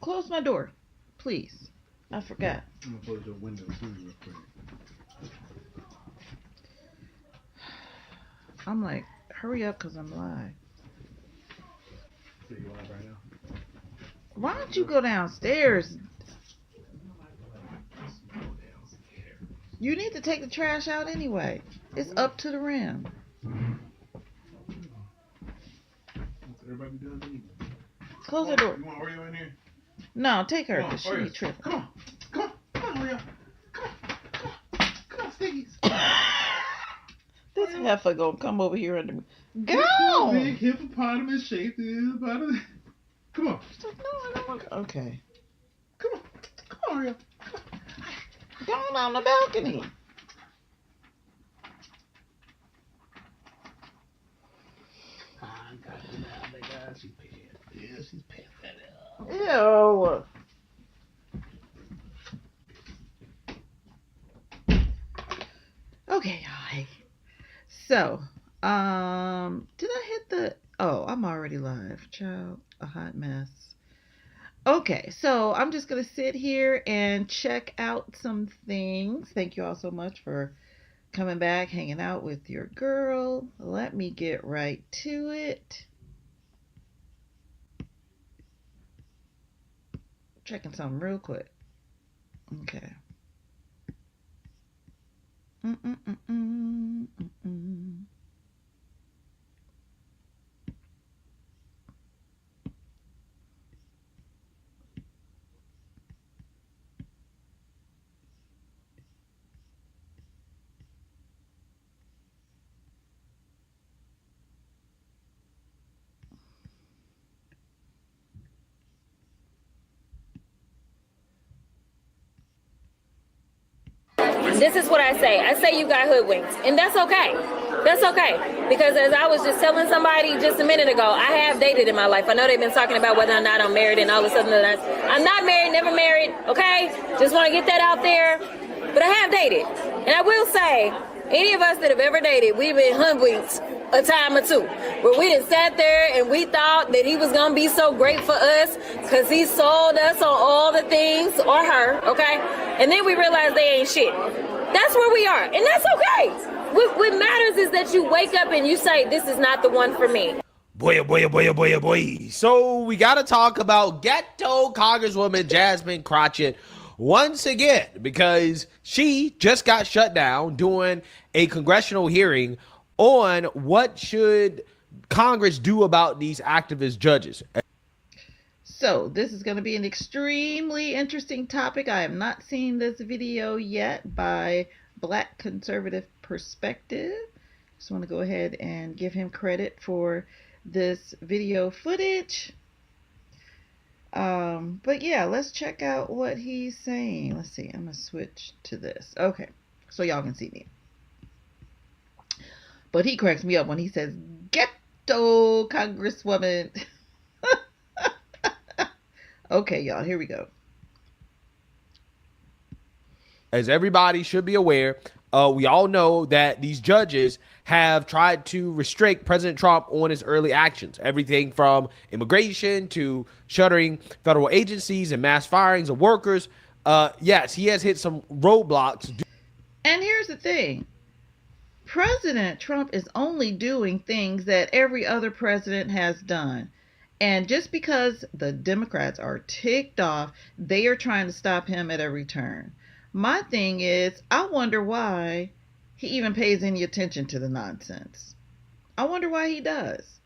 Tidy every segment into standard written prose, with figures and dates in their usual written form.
close my door, please. I forgot. I'm gonna close your window too, real quick. I'm like, hurry up, cause I'm live. So you live right now? Why don't you go downstairs? You need to take the trash out anyway. It's up to the rim. Everybody done eating. Close the door. You want Oreo in here? No, take her, Come on, cause she Oreo. ain't tripping. Come on, Oreo. Come on, Stickies. This heifer gonna come over here under me. Big Go! hippopotamus shaped hippopotamus. Come on. No, I don't want. Okay. Come on, Oreo. Go on the balcony. I got it now, big guy. She's pissed. Yeah, she's pissed at it. Ew. Okay, y'all. So, did I hit the? Oh, I'm already live, child. A hot mess. Okay, so I'm just gonna sit here and check out some things. Thank you all so much for coming back, hanging out with your girl. Let me get right to it. Checking something real quick. Okay. Mm-mm-mm-mm-mm-mm. This is what I say. I say you got hoodwinked, and that's okay. That's okay. Because as I was just telling somebody just a minute ago, I have dated in my life. I know they've been talking about whether or not I'm married and all this other stuff. I'm not married, never married, okay? Just want to get that out there. But I have dated. And I will say, any of us that have ever dated, we've been hoodwinked a time or two. Where we done sat there and we thought that he was going to be so great for us because he sold us on all the things, or her, okay? And then we realized they ain't shit. That's where we are, and that's okay. What matters is that you wake up and you say, this is not the one for me. Boy, oh boy, oh boy, oh boy, oh boy. So we got to talk about ghetto Congresswoman Jasmine Crockett once again, because she just got shut down doing a congressional hearing on what should Congress do about these activist judges. So this is going to be an extremely interesting topic. I have not seen this video yet by Black Conservative Perspective. Just want to go ahead and give him credit for this video footage. But yeah, let's check out what he's saying. Let's see. I'm going to switch to this. Okay, so y'all can see me. But he cracks me up when he says, ghetto Congresswoman. Okay, y'all, here we go. As everybody should be aware, we all know that these judges have tried to restrict President Trump on his early actions. Everything from immigration to shuttering federal agencies and mass firings of workers. Yes, he has hit some roadblocks. And here's the thing. President Trump is only doing things that every other president has done. And just because the Democrats are ticked off, they are trying to stop him at every turn. My thing is, I wonder why he even pays any attention to the nonsense. I wonder why he does.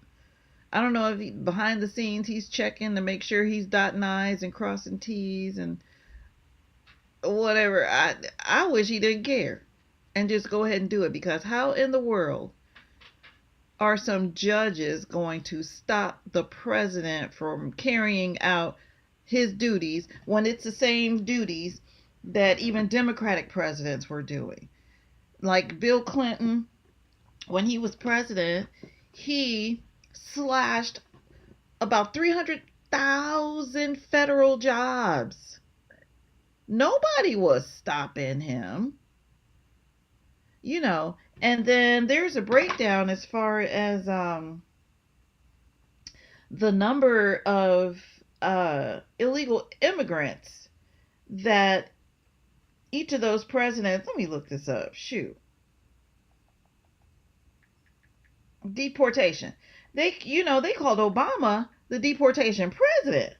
I don't know if behind the scenes he's checking to make sure he's dotting I's and crossing T's and whatever. I wish he didn't care and just go ahead and do it, because how in the world are some judges going to stop the president from carrying out his duties when it's the same duties that even Democratic presidents were doing? Like Bill Clinton, when he was president, he slashed about 300,000 federal jobs. Nobody was stopping him. You know, and then there's a breakdown as far as the number of illegal immigrants that each of those presidents, let me look this up. Shoot. Deportation. They called Obama the deportation president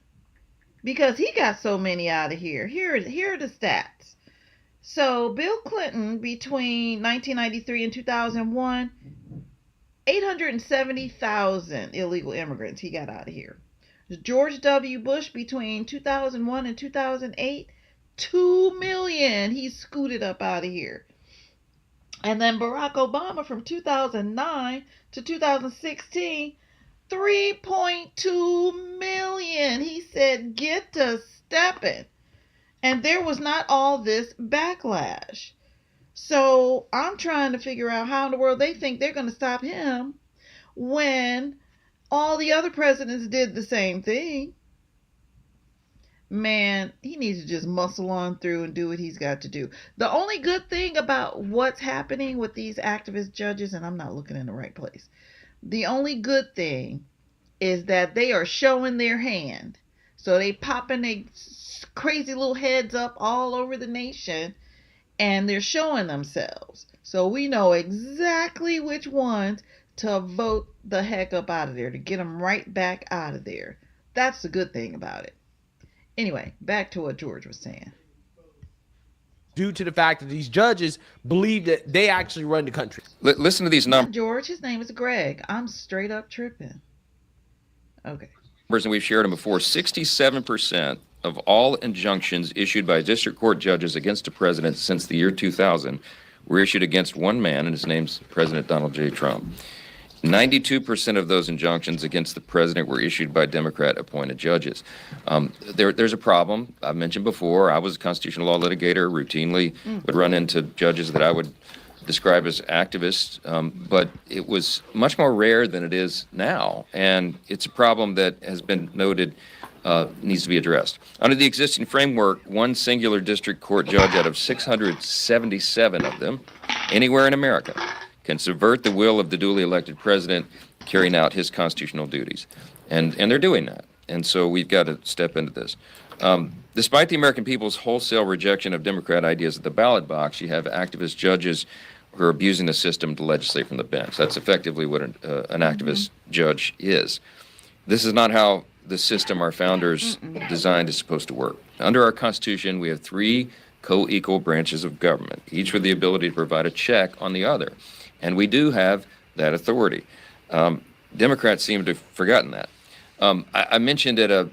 because he got so many out of here. Here are the stats. So Bill Clinton, between 1993 and 2001, 870,000 illegal immigrants he got out of here. George W. Bush, between 2001 and 2008, 2 million he scooted up out of here. And then Barack Obama, from 2009 to 2016, 3.2 million. He said, get to stepping. And there was not all this backlash. So I'm trying to figure out how in the world they think they're going to stop him when all the other presidents did the same thing. Man, he needs to just muscle on through and do what he's got to do. The only good thing about what's happening with these activist judges, and I'm not looking in the right place, the only good thing is that they are showing their hand. So they popping their crazy little heads up all over the nation, and they're showing themselves. So we know exactly which ones to vote the heck up out of there, to get them right back out of there. That's the good thing about it. Anyway, back to what George was saying. Due to the fact that these judges believe that they actually run the country. Listen to these numbers. George, his name is Greg. I'm straight up tripping. Okay. And we've shared them before. 67% of all injunctions issued by district court judges against a president since the year 2000 were issued against one man, and his name's President Donald J. Trump. 92% of those injunctions against the president were issued by Democrat-appointed judges. There's a problem. I've mentioned before, I was a constitutional law litigator, routinely would run into judges that I would describe as activists, but it was much more rare than it is now, and it's a problem that has been noted needs to be addressed. Under the existing framework, one singular district court judge out of 677 of them, anywhere in America, can subvert the will of the duly elected president carrying out his constitutional duties. And they're doing that. And so we've got to step into this. Despite the American people's wholesale rejection of Democrat ideas at the ballot box, you have activist judges who are abusing the system to legislate from the bench. That's effectively what an activist judge is. This is not how the system our founders designed is supposed to work. Under our Constitution, we have three co-equal branches of government, each with the ability to provide a check on the other. And we do have that authority. Democrats seem to have forgotten that. I mentioned at a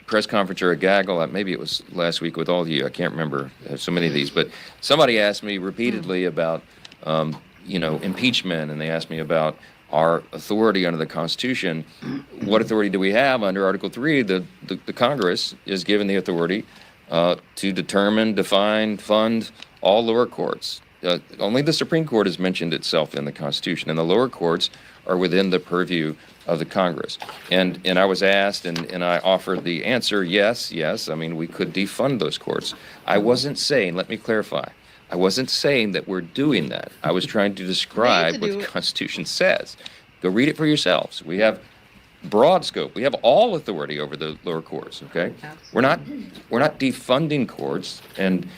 press conference or a gaggle, maybe it was last week with all of you, I can't remember, so many of these, but somebody asked me repeatedly about, impeachment, and they asked me about our authority under the Constitution. What authority do we have under Article 3? The Congress is given the authority to determine, define, fund all lower courts. Only the Supreme Court has mentioned itself in the Constitution, and the lower courts are within the purview of the Congress. And I was asked, and I offered the answer, yes. I mean, we could defund those courts. I wasn't saying, let me clarify, I wasn't saying that we're doing that. I was trying to describe what the Constitution says. Go read it for yourselves. We have broad scope. We have all authority over the lower courts, okay? We're not defunding courts, and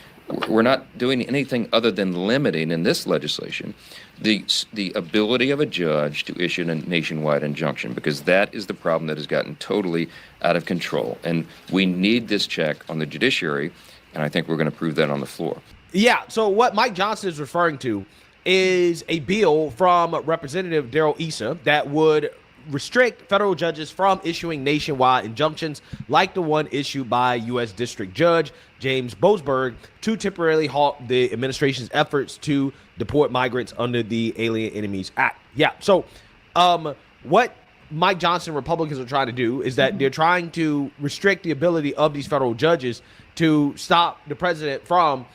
we're not doing anything other than limiting in this legislation the ability of a judge to issue a nationwide injunction, because that is the problem that has gotten totally out of control. And we need this check on the judiciary, and I think we're going to prove that on the floor. Yeah, so what Mike Johnson is referring to is a bill from Representative Darrell Issa that would restrict federal judges from issuing nationwide injunctions like the one issued by U.S. District Judge James Boasberg to temporarily halt the administration's efforts to deport migrants under the Alien Enemies Act. Yeah, so what Mike Johnson Republicans are trying to do is that they're trying to restrict the ability of these federal judges to stop the president from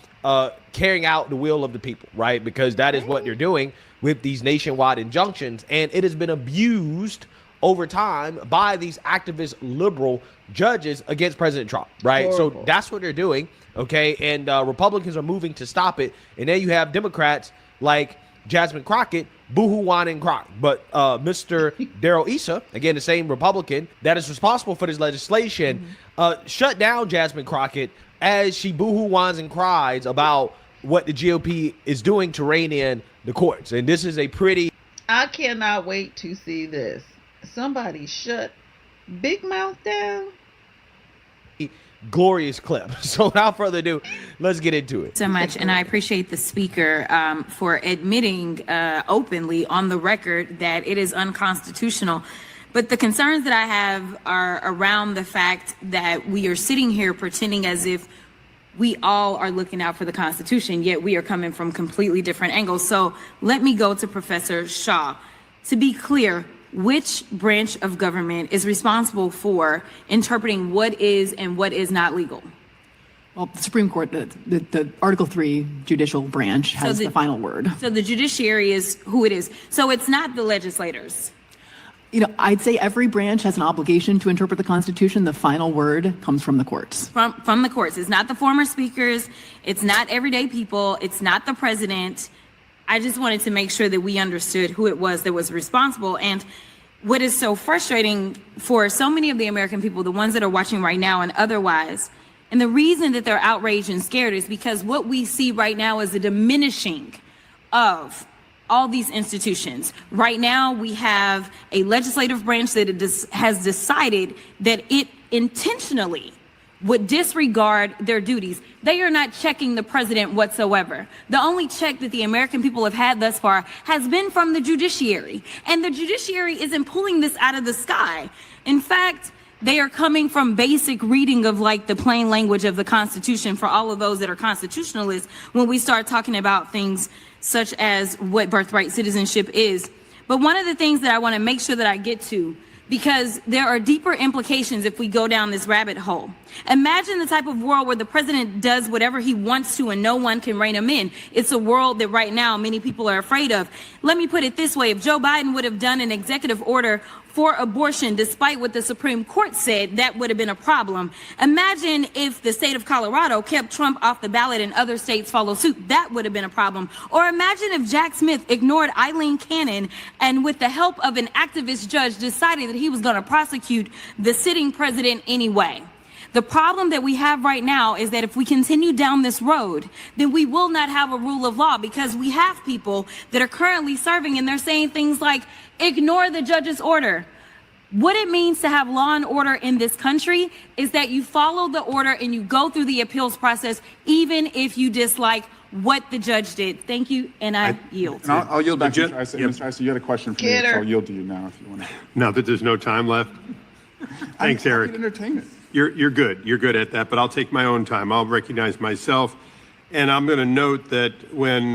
carrying out the will of the people, right? Because that is what they're doing with these nationwide injunctions, and it has been abused over time by these activist liberal judges against President Trump, right? Horrible. So that's what they're doing, okay? And Republicans are moving to stop it, and then you have Democrats like Jasmine Crockett, boohoo, whine, and cry. But Mr. Darrell Issa, again, the same Republican that is responsible for this legislation, shut down Jasmine Crockett as she boohoo, whines, and cries about what the GOP is doing to rein in the courts. And this is a pretty... I cannot wait to see this. Somebody shut Big Mouth down. glorious clip. So without further ado, let's get into it. So much, and I appreciate the speaker for admitting openly on the record that it is unconstitutional. But the concerns that I have are around the fact that we are sitting here pretending as if we all are looking out for the Constitution, yet we are coming from completely different angles. So let me go to Professor Shaw. To be clear, which branch of government is responsible for interpreting what is and what is not legal? Well, the Supreme Court, the Article 3 judicial branch has the final word. So the judiciary is who it is. So it's not the legislators. You know, I'd say every branch has an obligation to interpret the Constitution. The final word comes from the courts. From the courts. It's not the former speakers. It's not everyday people. It's not the president. I just wanted to make sure that we understood who it was that was responsible. And what is so frustrating for so many of the American people, the ones that are watching right now and otherwise, and the reason that they're outraged and scared is because what we see right now is a diminishing of all these institutions. Right now, we have a legislative branch that has decided that it intentionally would disregard their duties. They are not checking the president whatsoever. The only check that the American people have had thus far has been from the judiciary. And the judiciary isn't pulling this out of the sky. In fact, they are coming from basic reading of like the plain language of the Constitution for all of those that are constitutionalists when we start talking about things such as what birthright citizenship is. But one of the things that I want to make sure that I get to, because there are deeper implications if we go down this rabbit hole. Imagine the type of world where the president does whatever he wants to and no one can rein him in. It's a world that right now many people are afraid of. Let me put it this way. If Joe Biden would have done an executive order for abortion, despite what the Supreme Court said, that would have been a problem. Imagine if the state of Colorado kept Trump off the ballot and other states follow suit. That would have been a problem. Or imagine if Jack Smith ignored Eileen Cannon and with the help of an activist judge decided that he was going to prosecute the sitting president anyway. The problem that we have right now is that if we continue down this road, then we will not have a rule of law, because we have people that are currently serving and they're saying things like, ignore the judge's order. What it means to have law and order in this country is that you follow the order and you go through the appeals process, even if you dislike what the judge did. Thank you, and I yield. And I'll yield back to Mr. Issa. Mr. Issa, you had a question for me, so I'll yield to you now if you want to. Now that there's no time left. Thanks, Eric. Entertainment. You're good. You're good at that, but I'll take my own time. I'll recognize myself. And I'm going to note that when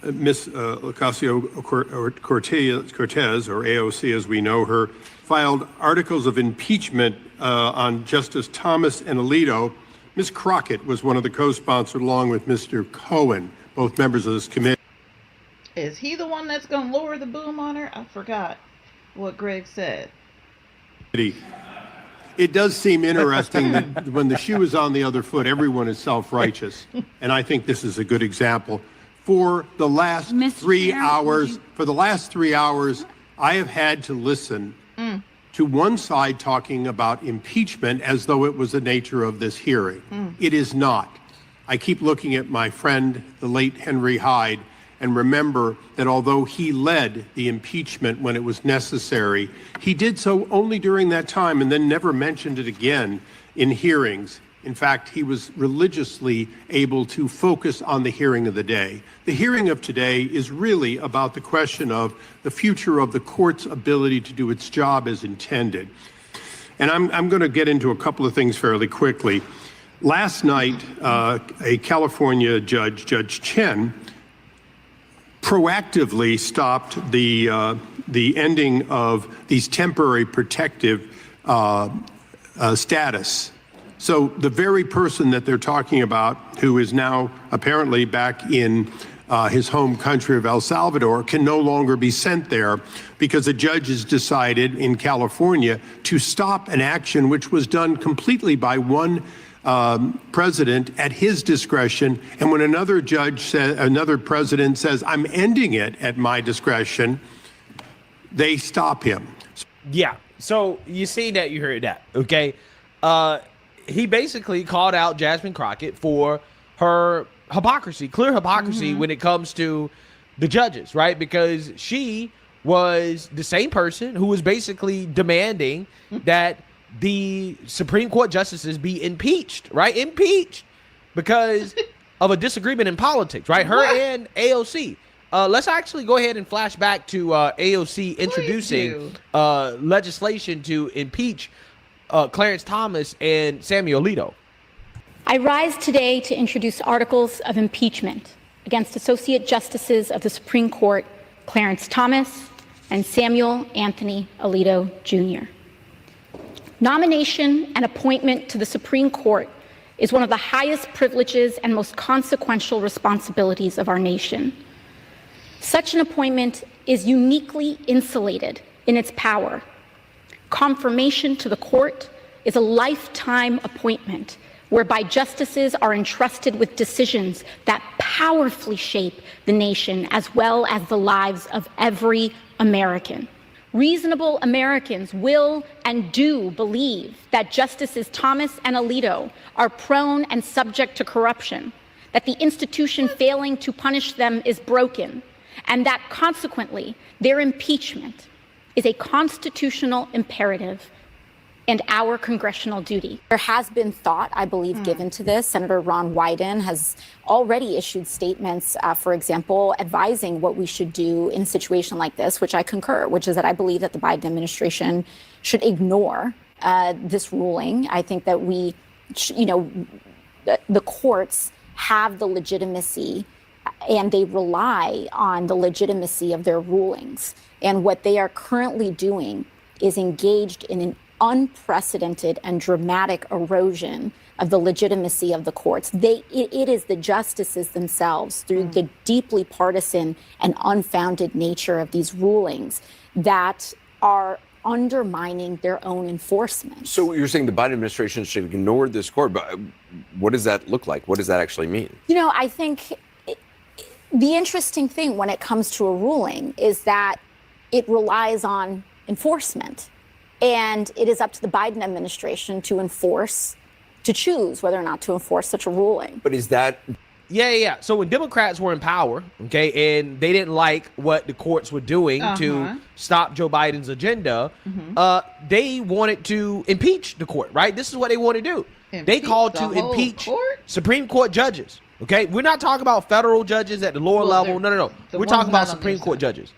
Ms. Ocasio-Cortez, or AOC as we know her, filed articles of impeachment on Justice Thomas and Alito, Ms. Crockett was one of the co-sponsors along with Mr. Cohen, both members of this committee. Is he the one that's going to lower the boom on her? I forgot what Greg said. It does seem interesting that when the shoe is on the other foot, everyone is self-righteous. And I think this is a good example. For the last 3 hours, I have had to listen to one side talking about impeachment as though it was the nature of this hearing. It is not. I keep looking at my friend, the late Henry Hyde, and remember that although he led the impeachment when it was necessary, he did so only during that time and then never mentioned it again in hearings. In fact, he was religiously able to focus on the hearing of the day. The hearing of today is really about the question of the future of the court's ability to do its job as intended. And I'm going to get into a couple of things fairly quickly. Last night, a California judge, Judge Chen, proactively stopped the ending of these temporary protective status. So the very person that they're talking about, who is now apparently back in his home country of El Salvador, can no longer be sent there because a judge has decided in California to stop an action which was done completely by one president at his discretion. And when another president says, I'm ending it at my discretion, they stop him. Yeah. So you see that, you heard that. Okay. He basically called out Jasmine Crockett for her hypocrisy, clear hypocrisy when it comes to the judges, right? Because she was the same person who was basically demanding that the Supreme Court justices be impeached, right? Impeached because of a disagreement in politics, right? Her and AOC. Let's actually go ahead and flash back to AOC introducing legislation to impeach Clarence Thomas and Samuel Alito. I rise today to introduce articles of impeachment against Associate Justices of the Supreme Court Clarence Thomas and Samuel Anthony Alito, Jr. Nomination and appointment to the Supreme Court is one of the highest privileges and most consequential responsibilities of our nation. Such an appointment is uniquely insulated in its power. Confirmation to the court is a lifetime appointment whereby justices are entrusted with decisions that powerfully shape the nation as well as the lives of every American. Reasonable Americans will and do believe that Justices Thomas and Alito are prone and subject to corruption, that the institution failing to punish them is broken, and that consequently their impeachment is a constitutional imperative and our congressional duty. There has been thought, I believe, given to this. Senator Ron Wyden has already issued statements, for example, advising what we should do in a situation like this, which I concur, which is that I believe that the Biden administration should ignore this ruling. I think that the courts have the legitimacy and they rely on the legitimacy of their rulings. And what they are currently doing is engaged in an unprecedented and dramatic erosion of the legitimacy of the courts. It is the justices themselves, through the deeply partisan and unfounded nature of these rulings, that are undermining their own enforcement. So you're saying the Biden administration should ignore this court, but what does that look like? What does that actually mean? I think the interesting thing when it comes to a ruling is that it relies on enforcement. And it is up to the Biden administration to choose whether or not to enforce such a ruling. But is that... Yeah. So when Democrats were in power, okay, and they didn't like what the courts were doing to stop Joe Biden's agenda, they wanted to impeach the court, right? This is what they want to do. They called to impeach Supreme Court judges, okay? We're not talking about federal judges at the lower level. No. We're talking about Supreme Court judges.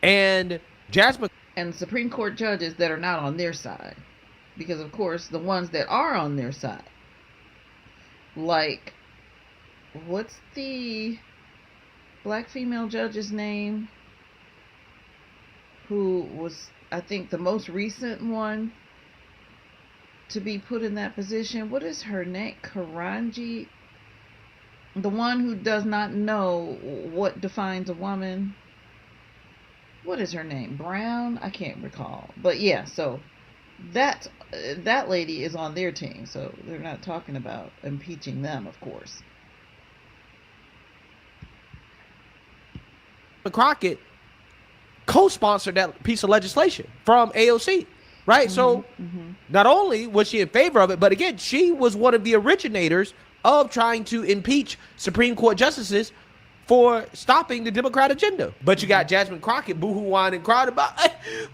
And Jasmine... And Supreme Court judges that are not on their side. Because, of course, the ones that are on their side, like, what's the black female judge's name who was, I think, the most recent one to be put in that position? What is her name? Karanji? The one who does not know what defines a woman. What is her name? Brown? I can't recall. But yeah, so that lady is on their team. So they're not talking about impeaching them, of course. Crockett co-sponsored that piece of legislation from AOC, right? So not only was she in favor of it, but again, she was one of the originators of trying to impeach Supreme Court justices for stopping the Democrat agenda. But you got Jasmine Crockett boo-hoo-whining and crying about,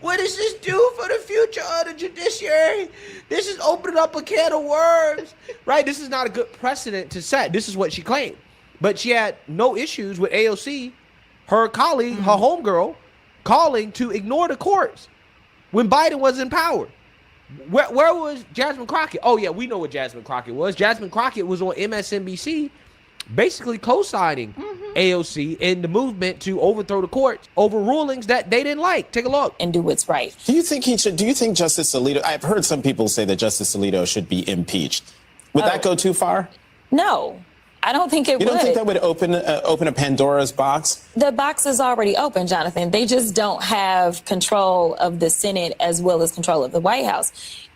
what does this do for the future of the judiciary? This is opening up a can of worms, right? This is not a good precedent to set. This is what she claimed. But she had no issues with AOC, her colleague, her homegirl, calling to ignore the courts when Biden was in power. Where was Jasmine Crockett? Oh, yeah, we know what Jasmine Crockett was. Jasmine Crockett was on MSNBC basically co-signing AOC in the movement to overthrow the courts over rulings that they didn't like. Take a look. And do what's right. Do you think Justice Alito, I've heard some people say that Justice Alito should be impeached. Would that go too far? No, I don't think it would. You don't think that would open a Pandora's box? The box is already open, Jonathan. They just don't have control of the Senate as well as control of the White House.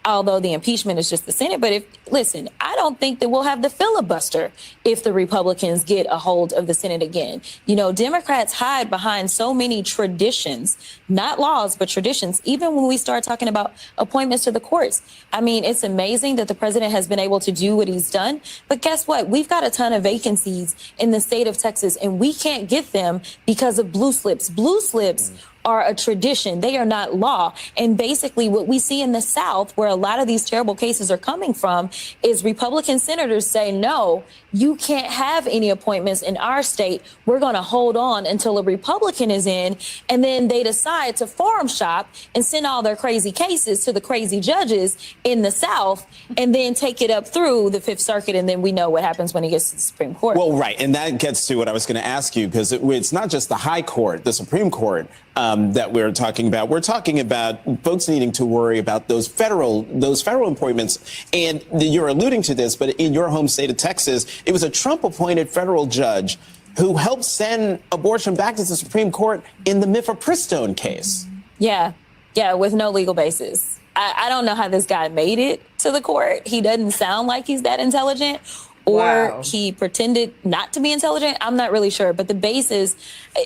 although the impeachment is just the Senate. But listen, I don't think that we'll have the filibuster if the Republicans get a hold of the Senate again. You know, Democrats hide behind so many traditions, not laws, but traditions, even when we start talking about appointments to the courts. I mean, it's amazing that the president has been able to do what he's done. But guess what? We've got a ton of vacancies in the state of Texas, and we can't get them because of blue slips. Blue slips are a tradition. They are not law. And basically what we see in the South, where a lot of these terrible cases are coming from, is Republican senators say, no, you can't have any appointments in our state. We're going to hold on until a Republican is in. And then they decide to farm shop and send all their crazy cases to the crazy judges in the South and then take it up through the Fifth Circuit. And then we know what happens when it gets to the Supreme Court. Well, right. And that gets to what I was going to ask you, because it's not just the High Court, the Supreme Court that we're talking about. We're talking about folks needing to worry about those federal appointments. And you're alluding to this, but in your home state of Texas, it was a Trump-appointed federal judge who helped send abortion back to the Supreme Court in the mifepristone case. Yeah, with no legal basis. I don't know how this guy made it to the court. He doesn't sound like he's that intelligent, or he pretended not to be intelligent. I'm not really sure. But the basis,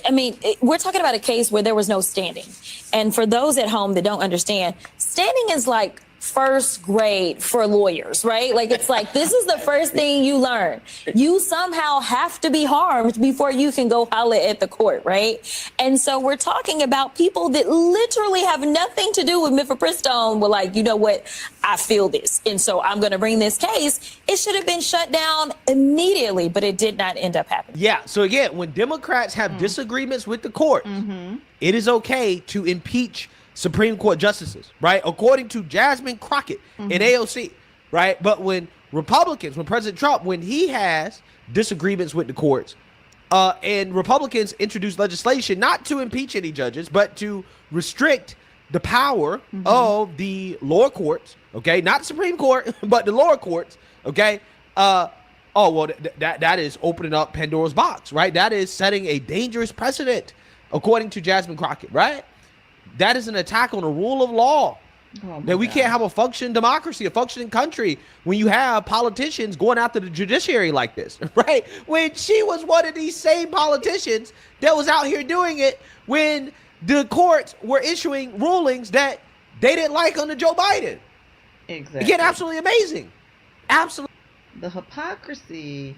I mean, we're talking about a case where there was no standing. And for those at home that don't understand, standing is like first grade for lawyers, right? Like, it's like, this is the first thing you learn. You somehow have to be harmed before you can go holler at the court, right? And so we're talking about people that literally have nothing to do with mifepristone. Were like, you know what? I feel this. And so I'm going to bring this case. It should have been shut down immediately, but it did not end up happening. Yeah. So again, when Democrats have disagreements with the court, it is okay to impeach Supreme Court justices, right? According to Jasmine Crockett in AOC, right? But when Republicans, when President Trump, when he has disagreements with the courts, and Republicans introduce legislation not to impeach any judges, but to restrict the power of the lower courts, okay? Not the Supreme Court, but the lower courts, okay? That is opening up Pandora's box, right? That is setting a dangerous precedent, according to Jasmine Crockett, right? That is an attack on the rule of law. That we can't have a functioning democracy, a functioning country, when you have politicians going after the judiciary like this, right? When she was one of these same politicians that was out here doing it when the courts were issuing rulings that they didn't like under Joe Biden. Exactly. Again, absolutely amazing. Absolutely. The hypocrisy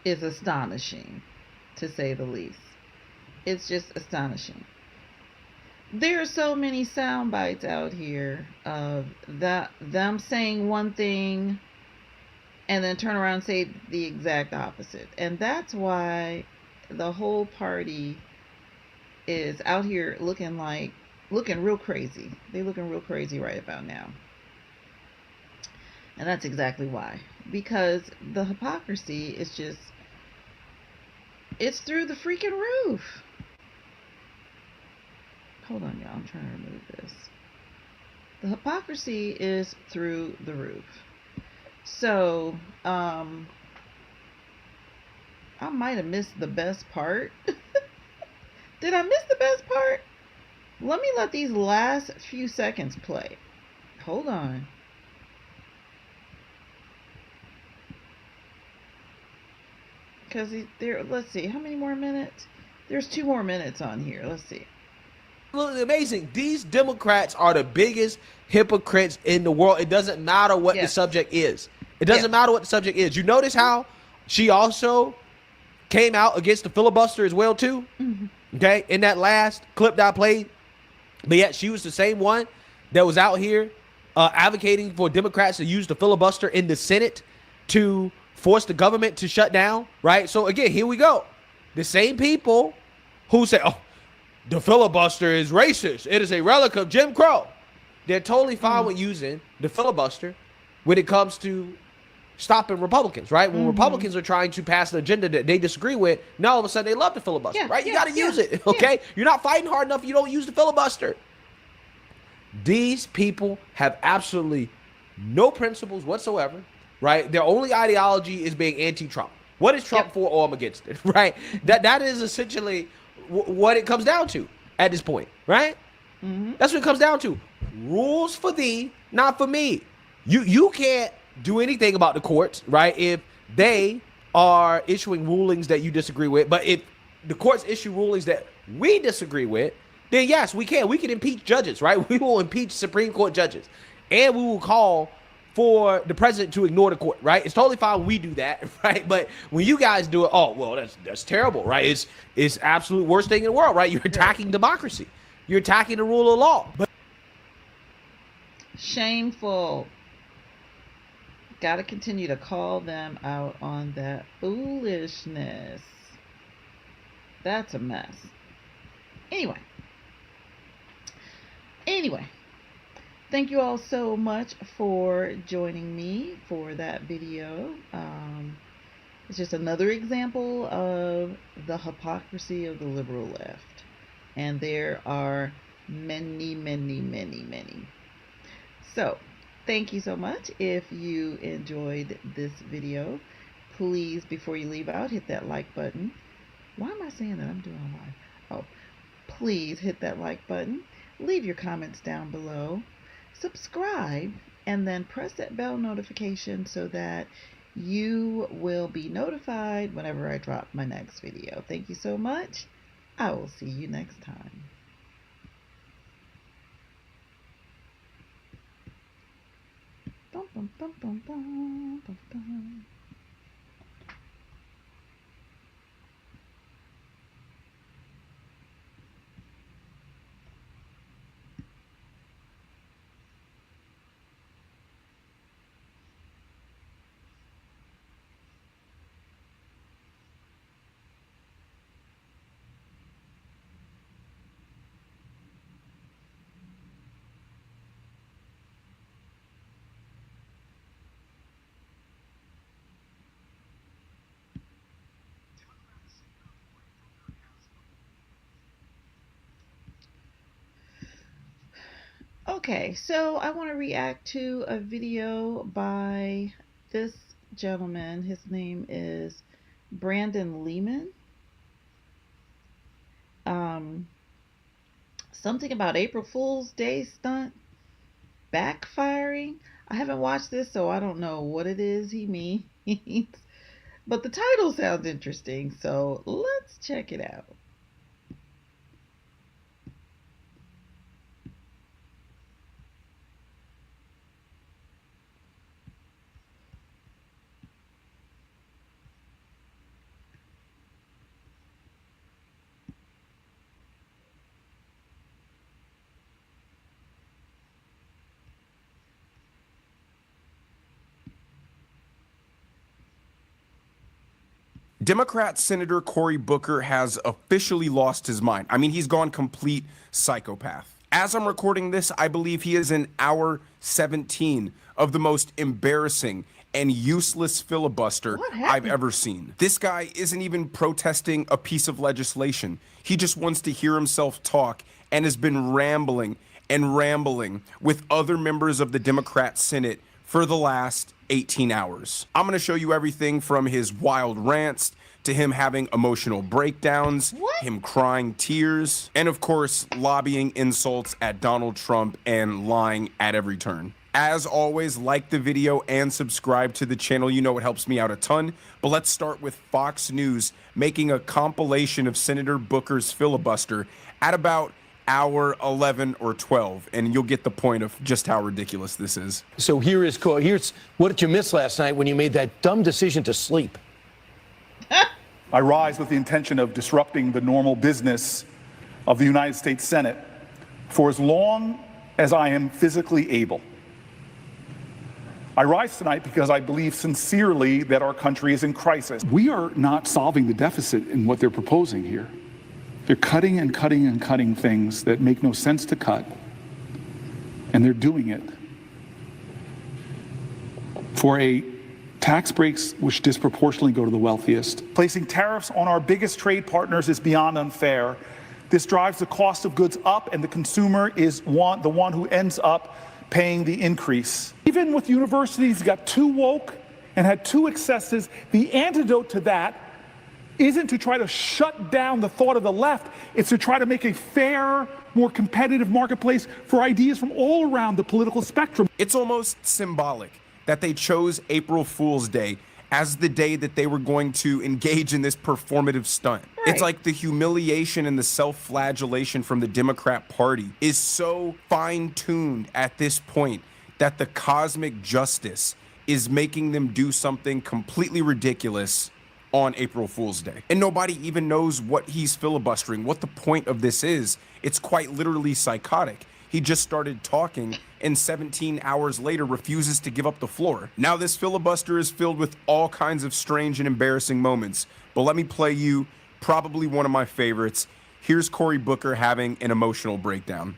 is astonishing, to say the least. It's just astonishing. There are so many sound bites out here of them saying one thing and then turn around and say the exact opposite. And that's why the whole party is out here looking real crazy. They're looking real crazy right about now. And that's exactly why. Because the hypocrisy is just, it's through the freaking roof. Hold on, y'all. I'm trying to remove this. The hypocrisy is through the roof. So, I might have missed the best part. Did I miss the best part? Let me let these last few seconds play. Hold on. Because there, let's see, how many more minutes? There's 2 more minutes on here. Let's see. Absolutely amazing. These Democrats are the biggest hypocrites in the world. It doesn't matter what the subject is. It doesn't matter what the subject is. You notice how she also came out against the filibuster as well, too? Okay, in that last clip that I played. But yet she was the same one that was out here advocating for Democrats to use the filibuster in the Senate to force the government to shut down, right? So again, here we go. The same people who say, oh, the filibuster is racist. It is a relic of Jim Crow. They're totally fine with using the filibuster when it comes to stopping Republicans, right? When Republicans are trying to pass an agenda that they disagree with, now all of a sudden they love the filibuster, right? You got to use it, okay? You're not fighting hard enough, you don't use the filibuster. These people have absolutely no principles whatsoever, right? Their only ideology is being anti-Trump. What is Trump for? Oh, I'm against it, right? That is essentially what it comes down to at this point, right? That's what it comes down to. Rules for thee, Not for me. You can't do anything about the courts, right? If they are issuing rulings that you disagree with, but if the courts issue rulings that we disagree with, then yes, we can. We can impeach judges, right? We will impeach Supreme Court judges, and we will call for the president to ignore the court, right? It's totally fine we do that, right? But when you guys do it, oh, well, that's terrible, right? It's absolute worst thing in the world, right? You're attacking democracy. You're attacking the rule of law. But shameful. Got to continue to call them out on that foolishness. That's a mess. Anyway, thank you all so much for joining me for that video. It's just another example of the hypocrisy of the liberal left. And there are many, many, many, many. So, thank you so much. If you enjoyed this video, please, before you leave out, hit that like button. Why am I saying that? I'm doing live. Oh, please hit that like button. Leave your comments down below. Subscribe, and then press that bell notification so that you will be notified whenever I drop my next video. Thank you so much. I will see you next time. Bum, bum, bum, bum, bum, bum, bum. Okay, so I want to react to a video by this gentleman. His name is Brandon Lehman. Something about April Fool's Day stunt backfiring. I haven't watched this, so I don't know what it is he means. But the title sounds interesting, so let's check it out. Democrat Senator Cory Booker has officially lost his mind. I mean, he's gone complete psychopath. As I'm recording this, I believe he is in hour 17 of the most embarrassing and useless filibuster I've ever seen. This guy isn't even protesting a piece of legislation. He just wants to hear himself talk and has been rambling and rambling with other members of the Democrat Senate for the last 18 hours. I'm going to show you everything from his wild rants to him having emotional breakdowns, him crying tears, and of course, lobbying insults at Donald Trump and lying at every turn. As always, like the video and subscribe to the channel. You know it helps me out a ton. But let's start with Fox News making a compilation of Senator Booker's filibuster at about hour 11 or 12, and you'll get the point of just how ridiculous this is. So here's what did you miss last night when you made that dumb decision to sleep? I rise with the intention of disrupting the normal business of the United States Senate for as long as I am physically able. I rise tonight because I believe sincerely that our country is in crisis. We are not solving the deficit in what they're proposing here. They're cutting and cutting and cutting things that make no sense to cut, and they're doing it for a tax breaks which disproportionately go to the wealthiest. Placing tariffs on our biggest trade partners is beyond unfair. This drives the cost of goods up, and the consumer is the one who ends up paying the increase. Even with universities got too woke and had two excesses, the antidote to that isn't to try to shut down the thought of the left. It's to try to make a fair, more competitive marketplace for ideas from all around the political spectrum. It's almost symbolic that they chose April Fool's Day as the day that they were going to engage in this performative stunt. Right. It's like the humiliation and the self-flagellation from the Democrat Party is so fine-tuned at this point that the cosmic justice is making them do something completely ridiculous on April Fool's Day. And nobody even knows what he's filibustering, what the point of this is. It's quite literally psychotic. He just started talking and 17 hours later refuses to give up the floor. Now this filibuster is filled with all kinds of strange and embarrassing moments, but let me play you probably one of my favorites. Here's Cory Booker having an emotional breakdown.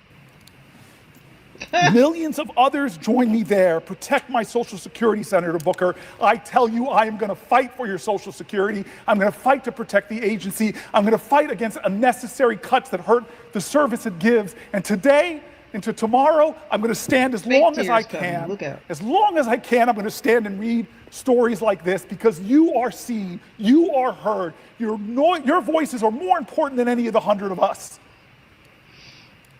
Millions of others join me there. Protect my Social Security, Senator Booker. I tell you, I am going to fight for your Social Security. I'm going to fight to protect the agency. I'm going to fight against unnecessary cuts that hurt the service it gives. And today into tomorrow, I'm going to stand as long as I can. Look out. As long as I can, I'm going to stand and read stories like this because you are seen, you are heard. Your voices are more important than any of the 100 of us.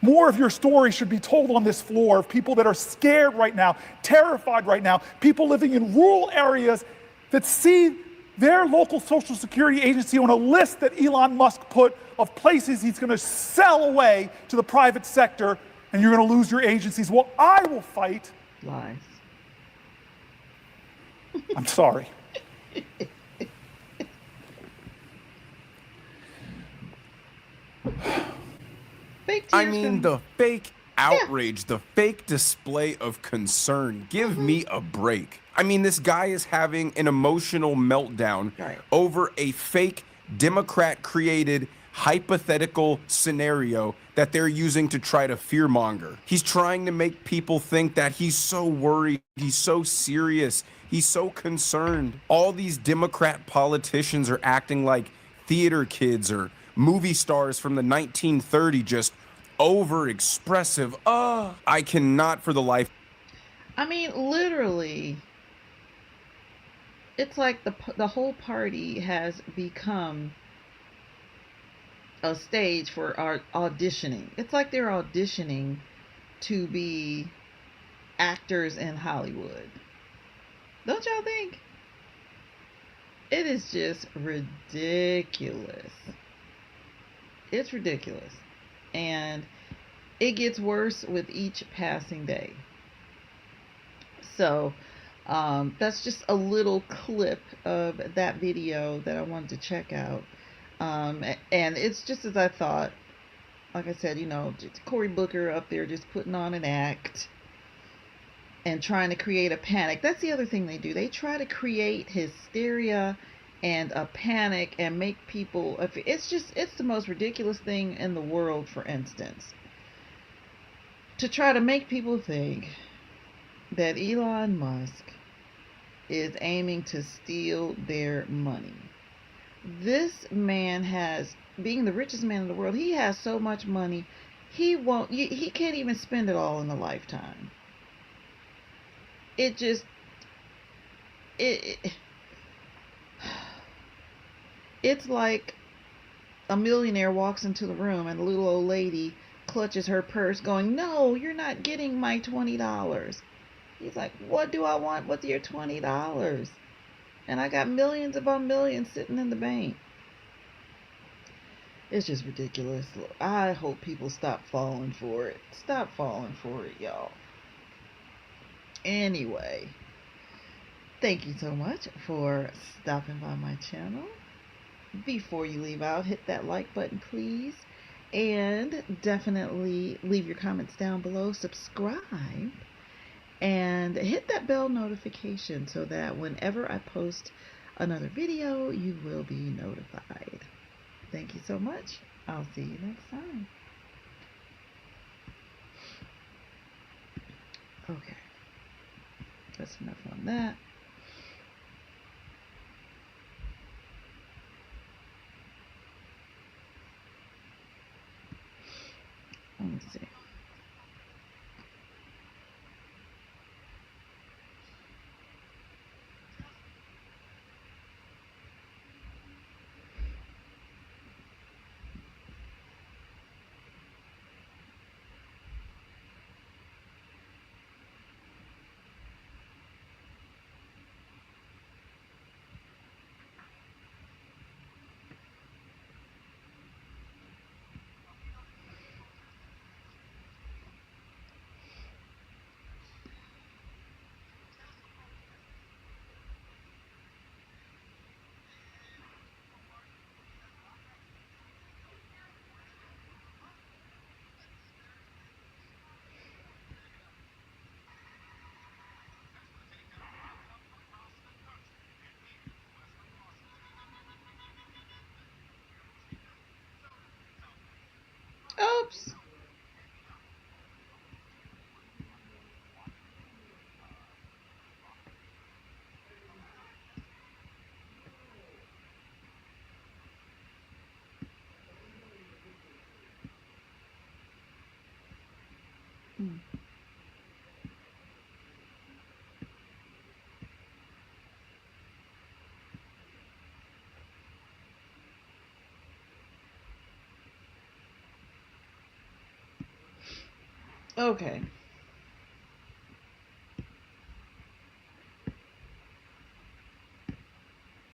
More of your story should be told on this floor of people that are scared right now, terrified right now, people living in rural areas that see their local Social Security agency on a list that Elon Musk put of places he's going to sell away to the private sector, and you're going to lose your agencies. Well, I will fight. Lies. I'm sorry. I mean, the fake outrage, the fake display of concern. Give me a break. I mean, this guy is having an emotional meltdown over a fake Democrat-created hypothetical scenario that they're using to try to fearmonger. He's trying to make people think that he's so worried, he's so serious, he's so concerned. All these Democrat politicians are acting like theater kids or movie stars from the 1930s, just over expressive. I cannot for the life. I mean, literally, it's like the whole party has become a stage for our auditioning. It's like they're auditioning to be actors in Hollywood. Don't y'all think? It is just ridiculous. It's ridiculous. And it gets worse with each passing day. So that's just a little clip of that video that I wanted to check out. And it's just as I thought. Like I said, you know, Cory Booker up there just putting on an act and trying to create a panic. That's the other thing they do. They try to create hysteria and a panic and make people, it's the most ridiculous thing in the world, for instance, to try to make people think that Elon Musk is aiming to steal their money. This man has, being the richest man in the world, he has so much money, he can't even spend it all in a lifetime. It's like a millionaire walks into the room and a little old lady clutches her purse going, "No, you're not getting my $20. He's like, "What do I want with your $20? And I got millions upon millions sitting in the bank." It's just ridiculous. I hope people stop falling for it. Stop falling for it, y'all. Anyway, thank you so much for stopping by my channel. Before you leave out, hit that like button, please. And definitely leave your comments down below. Subscribe. And hit that bell notification so that whenever I post another video, you will be notified. Thank you so much. I'll see you next time. Okay. That's enough on that. Let me see. Oops. Okay.